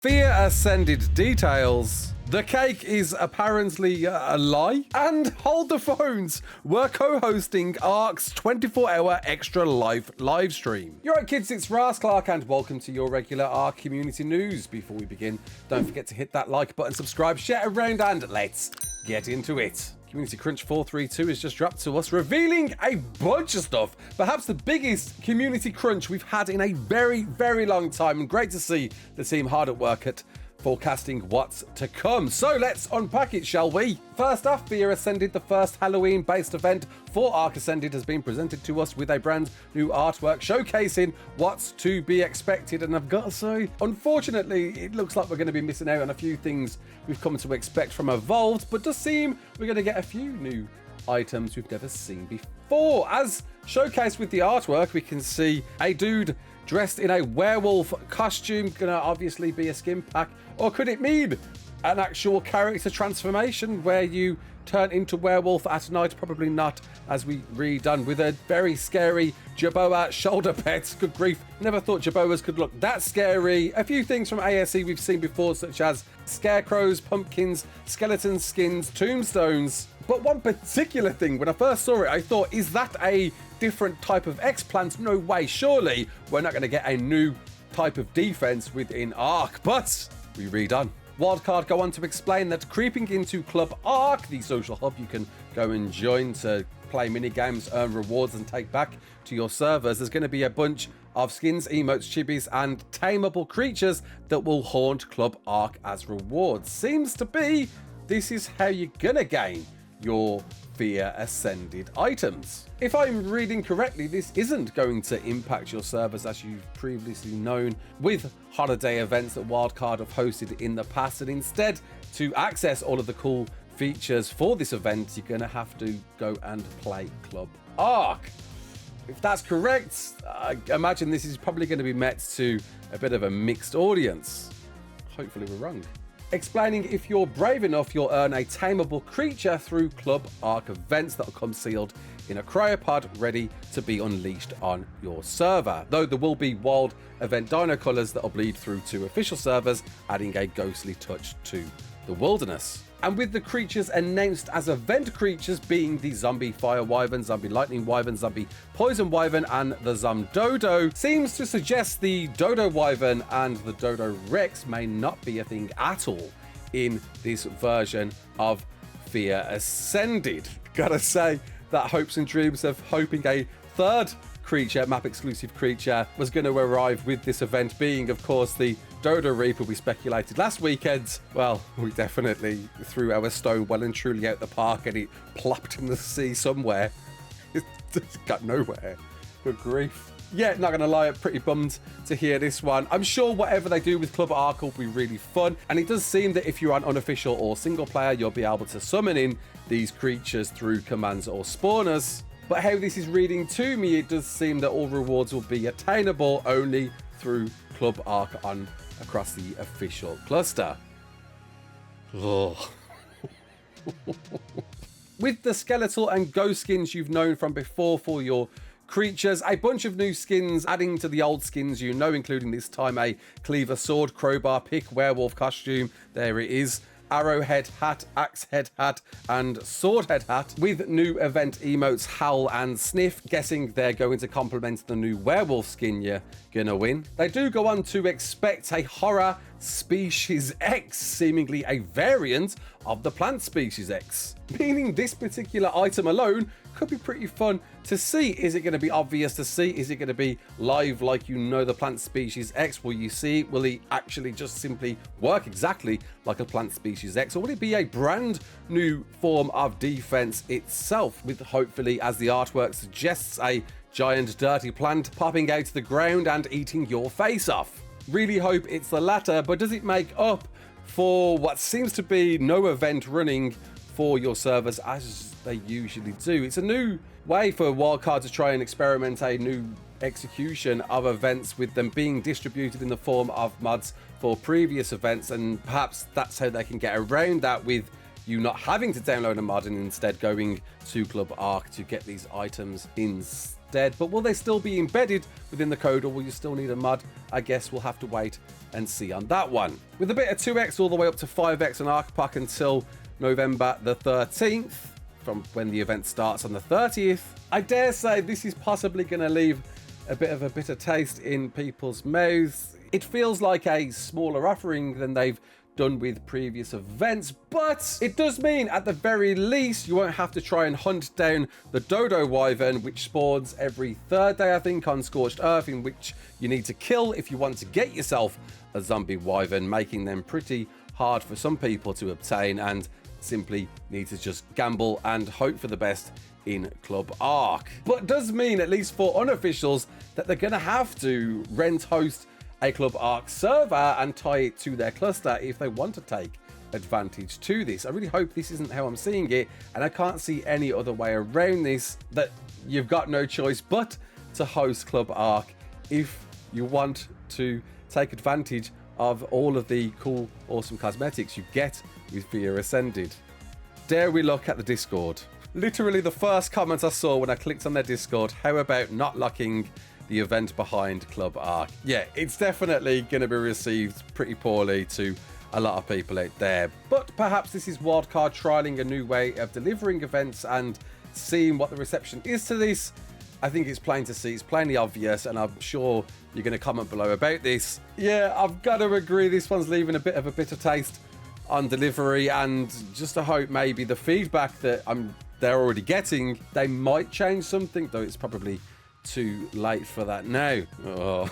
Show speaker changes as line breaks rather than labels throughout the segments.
Fear Ascended details. The cake is apparently a lie. And hold the phones. We're co-hosting ARK's 24-hour extra live stream. You're right, kids. It's Raasclark, and welcome to your regular ARK community news. Before we begin, don't forget to hit that like button, subscribe, share around, and let's get into it. Community Crunch 432 has just dropped to us, revealing a bunch of stuff. Perhaps the biggest community crunch we've had in a very, very long time. And great to see the team hard at work at forecasting what's to come. So let's unpack it, shall we? First off, Fear Ascended, the first Halloween-based event for ARK Ascended, has been presented to us with a brand new artwork showcasing what's to be expected. And I've got to say, unfortunately, it looks like we're going to be missing out on a few things we've come to expect from Evolved, but does seem we're going to get a few new items we've never seen before. As showcased with the artwork, we can see a dude dressed in a werewolf costume, gonna obviously be a skin pack, or could it mean an actual character transformation where you turn into werewolf at night? Probably not, as we read on, with a very scary Jerboa shoulder pet. Good grief, never thought Jerboas could look that scary. A few things from ASE we've seen before, such as scarecrows, pumpkins, skeleton skins, tombstones. But one particular thing, when I first saw it, I thought, is that a different type of X-plant? No way, surely we're not going to get a new type of defense within ARK. But we read on. Wildcard go on to explain that creeping into Club ARK, the social hub you can go and join to play mini games, earn rewards, and take back to your servers, there's going to be a bunch of skins, emotes, chibis, and tameable creatures that will haunt Club ARK as rewards. Seems to be this is how you're going to gain your Fear Ascended items. If I'm reading correctly, this isn't going to impact your servers as you've previously known with holiday events that Wildcard have hosted in the past, and instead, to access all of the cool features for this event, you're going to have to go and play Club ARK. If that's correct, I imagine this is probably going to be met to a bit of a mixed audience. Hopefully we're wrong. Explaining if you're brave enough, you'll earn a tameable creature through Club ARK events that will come sealed in a cryopod ready to be unleashed on your server. Though there will be wild event dino colors that will bleed through to official servers, adding a ghostly touch to the wilderness. And with the creatures announced as event creatures being the Zombie Fire Wyvern, Zombie Lightning Wyvern, Zombie Poison Wyvern, and the Zomdodo, seems to suggest the Dodo Wyvern and the Dodo Rex may not be a thing at all in this version of Fear Ascended. Gotta say that hopes and dreams of hoping a third creature, map exclusive creature, was going to arrive with this event being, of course, the Dodo Reaper we speculated last weekend. Well, we definitely threw our stone well and truly out the park, and it plopped in the sea somewhere. It just got nowhere. Good grief. Yeah, not gonna lie, I'm pretty bummed to hear this one. I'm sure whatever they do with Club ARK will be really fun, and it does seem that if you're on unofficial or single player, you'll be able to summon in these creatures through commands or spawners. But how this is reading to me, it does seem that all rewards will be attainable only through Club ARK on across the official cluster. With the skeletal and ghost skins you've known from before for your creatures, a bunch of new skins adding to the old skins you know, including this time a cleaver, sword, crowbar, pick, werewolf costume. There it is. Arrowhead hat, axe head hat, and sword head hat, with new event emotes Howl and Sniff. Guessing they're going to complement the new werewolf skin you're gonna win. They do go on to expect a horror species X, seemingly a variant of the plant species X, meaning this particular item alone could be pretty fun to see. Is it going to be obvious to see? Is it going to be live like you know the plant species X? Will you see it? Will it actually just simply work exactly like a plant species X? Or will it be a brand new form of defense itself, with hopefully, as the artwork suggests, a giant dirty plant popping out of the ground and eating your face off? Really hope it's the latter, but does it make up for what seems to be no event running for your servers as they usually do? It's a new way for Wildcard to try and experiment a new execution of events, with them being distributed in the form of mods for previous events, and perhaps that's how they can get around that, with you not having to download a mod and instead going to Club ARK to get these items instead. dead, but will they still be embedded within the code, or will you still need a mod? I guess we'll have to wait and see on that one. With a bit of 2x all the way up to 5x on ARK Pack until November the 13th, from when the event starts on the 30th, I dare say this is possibly going to leave a bit of a bitter taste in people's mouths. It feels like a smaller offering than they've done with previous events, but it does mean at the very least you won't have to try and hunt down the dodo wyvern, which spawns every third day, I think, on Scorched Earth, in which you need to kill if you want to get yourself a zombie wyvern, making them pretty hard for some people to obtain, and simply need to just gamble and hope for the best in Club ARK. But it does mean, at least for unofficials, that they're going to have to host a Club ARK server and tie it to their cluster if they want to take advantage to this. I really hope this isn't how I'm seeing it, and I can't see any other way around this, that you've got no choice but to host Club ARK if you want to take advantage of all of the cool, awesome cosmetics you get with ARK Ascended. Dare we look at the Discord? Literally the first comment I saw when I clicked on their Discord: how about not locking the event behind Club ARK? Yeah, it's definitely going to be received pretty poorly to a lot of people out there. But perhaps this is Wildcard trialing a new way of delivering events and seeing what the reception is to this. I think it's plain to see, it's plainly obvious, and I'm sure you're going to comment below about this. Yeah, I've got to agree, this one's leaving a bit of a bitter taste on delivery, and just to hope maybe the feedback that they're already getting, they might change something, though it's probably too late for that now. Oh.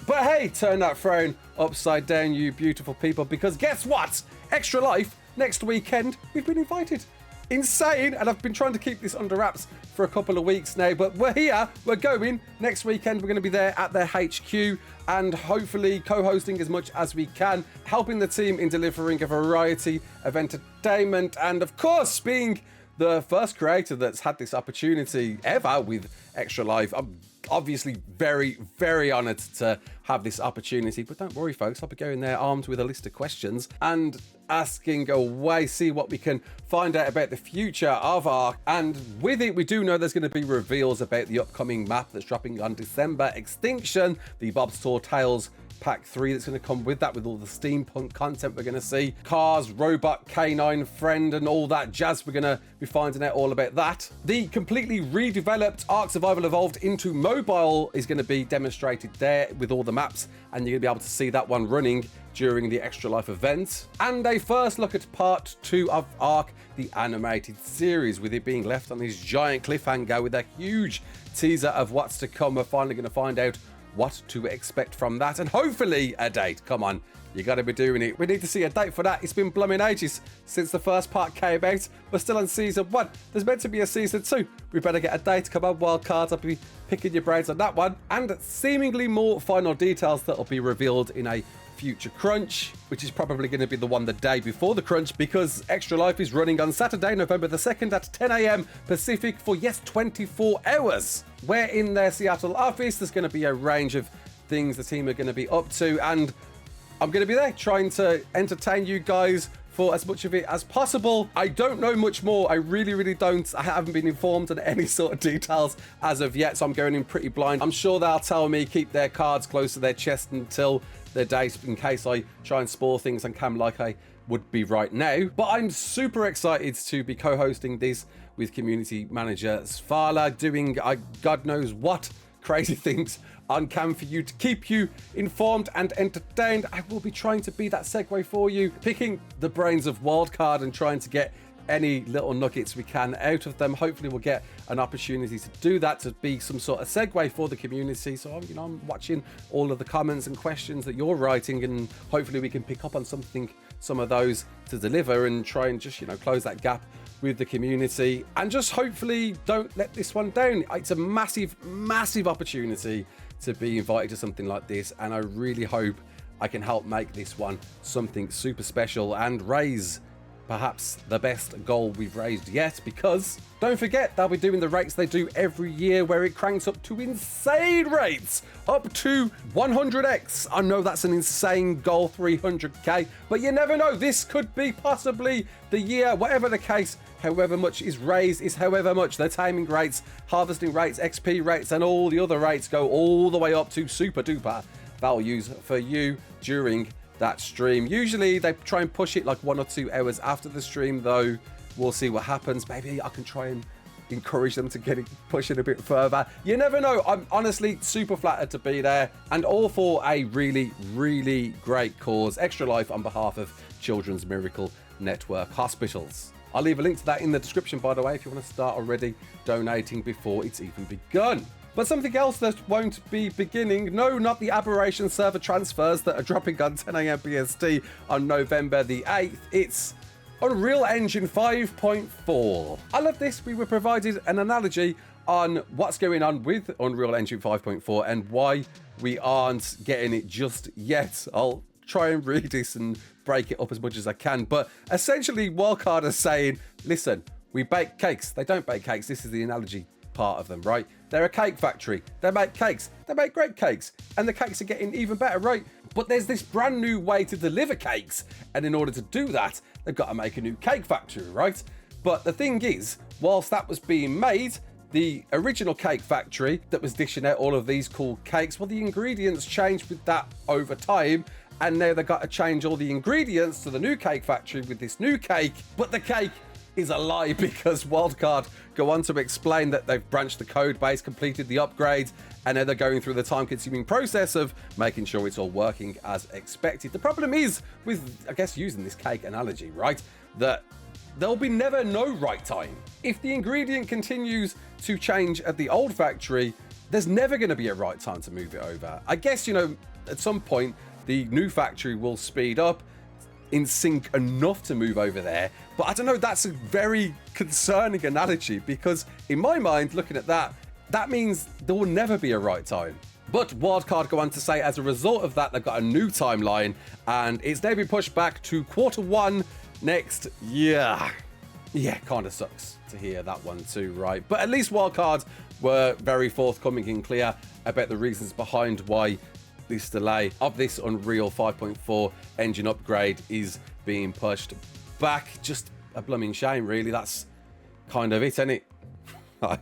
But hey, turn that frown upside down, you beautiful people, because guess what? Extra Life next weekend, we've been invited. Insane, and I've been trying to keep this under wraps for a couple of weeks now, but we're here, we're going. Next weekend we're going to be there at their HQ and hopefully co-hosting as much as we can, helping the team in delivering a variety of entertainment, and of course being the first creator that's had this opportunity ever with Extra Life. I'm obviously very, very honoured to have this opportunity, but don't worry folks, I'll be going there armed with a list of questions and asking away, see what we can find out about the future of ARK. And with it, we do know there's going to be reveals about the upcoming map that's dropping on December, Extinction, the Bob's Tour Tales Pack 3 that's going to come with that, with all the steampunk content we're going to see, cars, robot, canine friend, and all that jazz. We're going to be finding out all about that. The completely redeveloped ARK Survival Evolved into mobile is going to be demonstrated there with all the maps, and you're going to be able to see that one running during the Extra Life event. And a first look at part 2 of ARK, the animated series, with it being left on this giant cliffhanger with a huge teaser of what's to come. We're finally going to find out what to expect from that, and hopefully a date. Come on, you got to be doing it. We need to see a date for that. It's been blooming ages since the first part came out. We're still on season 1. There's meant to be a season 2. We better get a date. Come on, Wildcards, I'll be picking your brains on that one. And seemingly more final details that will be revealed in a future crunch, which is probably going to be the one the day before the crunch, because Extra Life is running on Saturday, November the 2nd at 10 a.m. Pacific for, yes, 24 hours. Where in their Seattle office, there's going to be a range of things the team are going to be up to, and I'm going to be there trying to entertain you guys for as much of it as possible. I don't know much more. I really don't. I haven't been informed on any sort of details as of yet, so I'm going in pretty blind. I'm sure they'll tell me keep their cards close to their chest until their date, in case I try and spoil things on cam like I would be right now. But I'm super excited to be co-hosting this with community manager Svala, doing God knows what crazy things on cam for you to keep you informed and entertained. I will be trying to be that segue for you, picking the brains of Wildcard and trying to get any little nuggets we can out of them. Hopefully we'll get an opportunity to do that, to be some sort of segue for the community. So I'm watching all of the comments and questions that you're writing, and hopefully we can pick up on some of those to deliver and try and just close that gap with the community, and just hopefully don't let this one down. It's a massive opportunity to be invited to something like this, and I really hope I can help make this one something super special and raise perhaps the best goal we've raised yet, because don't forget they'll be doing the rates they do every year where it cranks up to insane rates, up to 100x. I know that's an insane goal, 300k, but you never know, this could be possibly the year. Whatever the case, however much is raised is however much. The taming rates, harvesting rates, XP rates, and all the other rates go all the way up to super duper values for you during that stream. Usually they try and push it like 1 or 2 hours after the stream, though. We'll see what happens. Maybe I can try and encourage them to get it pushing a bit further. You never know. I'm honestly super flattered to be there, and all for a really, really great cause. Extra Life on behalf of Children's Miracle Network Hospitals. I'll leave a link to that in the description, by the way, if you want to start already donating before it's even begun. But something else that won't be beginning, no, not the Aberration server transfers that are dropping on 10 AM BST on November the 8th. It's Unreal Engine 5.4. I love this. We were provided an analogy on what's going on with Unreal Engine 5.4 and why we aren't getting it just yet. I'll try and read this and break it up as much as I can. But essentially, Wildcard is saying, listen, we bake cakes. They don't bake cakes. This is the analogy part of them, right? They're a cake factory. They make cakes. They make great cakes. And the cakes are getting even better, right? But there's this brand new way to deliver cakes. And in order to do that, they've got to make a new cake factory, right? But the thing is, whilst that was being made, the original cake factory that was dishing out all of these cool cakes, well, the ingredients changed with that over time. And now they've got to change all the ingredients to the new cake factory with this new cake. But the cake is a lie, because Wildcard go on to explain that they've branched the code base, completed the upgrades, and now they're going through the time-consuming process of making sure it's all working as expected. The problem is with, I guess, using this cake analogy, right, that there'll be never no right time. If the ingredient continues to change at the old factory, there's never going to be a right time to move it over. I guess, you know, at some point, the new factory will speed up in sync enough to move over there. But I don't know, that's a very concerning analogy, because in my mind, looking at that, that means there will never be a right time. But Wildcard go on to say, as a result of that, they've got a new timeline, and it's now been pushed back to Q1 next year. Yeah, kind of sucks to hear that one too, right? But at least Wildcard were very forthcoming and clear about the reasons behind why this delay of this Unreal 5.4 engine upgrade is being pushed back. Just a blooming shame, really. That's kind of it, isn't it? Like,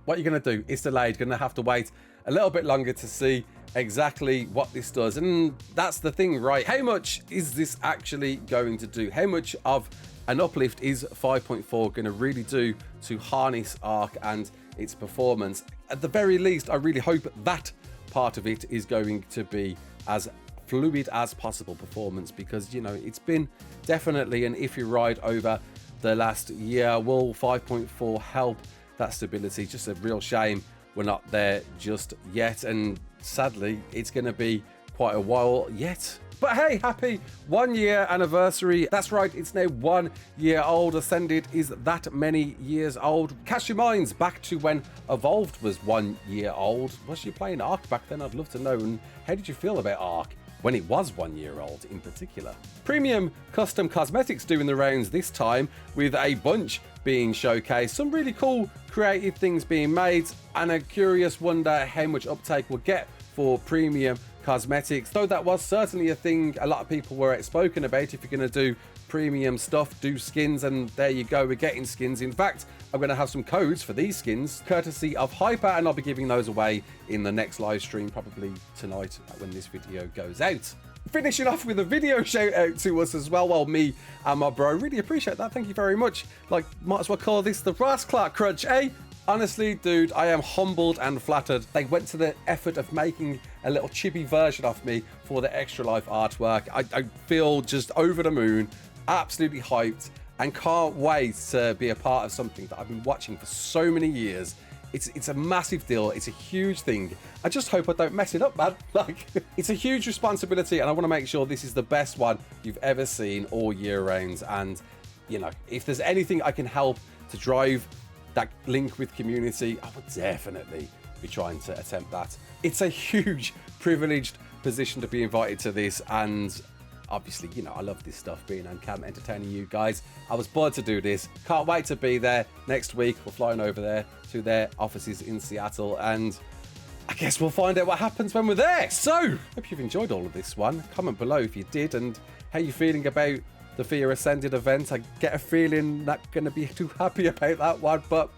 what are you going to do? It's delayed. Going to have to wait a little bit longer to see exactly what this does. And that's the thing, right? How much is this actually going to do? How much of an uplift is 5.4 going to really do to harness ARK and its performance? At the very least, I really hope that part of it is going to be as fluid as possible performance, because, you know, it's been definitely an iffy ride over the last year. Will 5.4 help that stability? Just a real shame we're not there just yet, and sadly it's going to be quite a while yet. But hey, happy 1 year anniversary. That's right, it's now 1 year old. Ascended is that many years old. Cast your minds back to when Evolved was 1 year old. Was you playing ARK back then? I'd love to know. And how did you feel about ARK when it was 1 year old in particular? Premium custom cosmetics doing the rounds this time, with a bunch being showcased. Some really cool creative things being made, and a curious wonder how much uptake we'll get for premium cosmetics, though that was certainly a thing a lot of people were outspoken about. If you're going to do premium stuff, do skins, and there you go, we're getting skins. In fact, I'm going to have some codes for these skins courtesy of Hyper, and I'll be giving those away in the next live stream, probably tonight when this video goes out. Finishing off with a video shout out to us as well. Well, me and my bro, really appreciate that. Thank you very much. Like, might as well call this the Raasclark crunch, eh? Honestly, dude, I am humbled and flattered. They went to the effort of making a little chibi version of me for the Extra Life artwork. I feel just over the moon, absolutely hyped, and can't wait to be a part of something that I've been watching for so many years. It's a massive deal. It's a huge thing. I just hope I don't mess it up, man. Like, it's a huge responsibility, and I want to make sure this is the best one you've ever seen all year round. And, you know, if there's anything I can help to drive that link with community, I would definitely be trying to attempt that. It's a huge privileged position to be invited to this, and obviously, you know, I love this stuff, being on cam, entertaining you guys. I was bored to do this. Can't wait to be there next week. We're flying over there to their offices in Seattle, and I guess we'll find out what happens when we're there. So, hope you've enjoyed all of this one. Comment below if you did, and how you're feeling about the ARK Ascended event. I get a feeling not going to be too happy about that one, but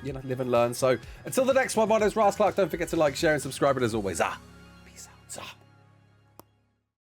you know, live and learn. So until the next one, my name's Raasclark. Don't forget to like, share, and subscribe. And as always,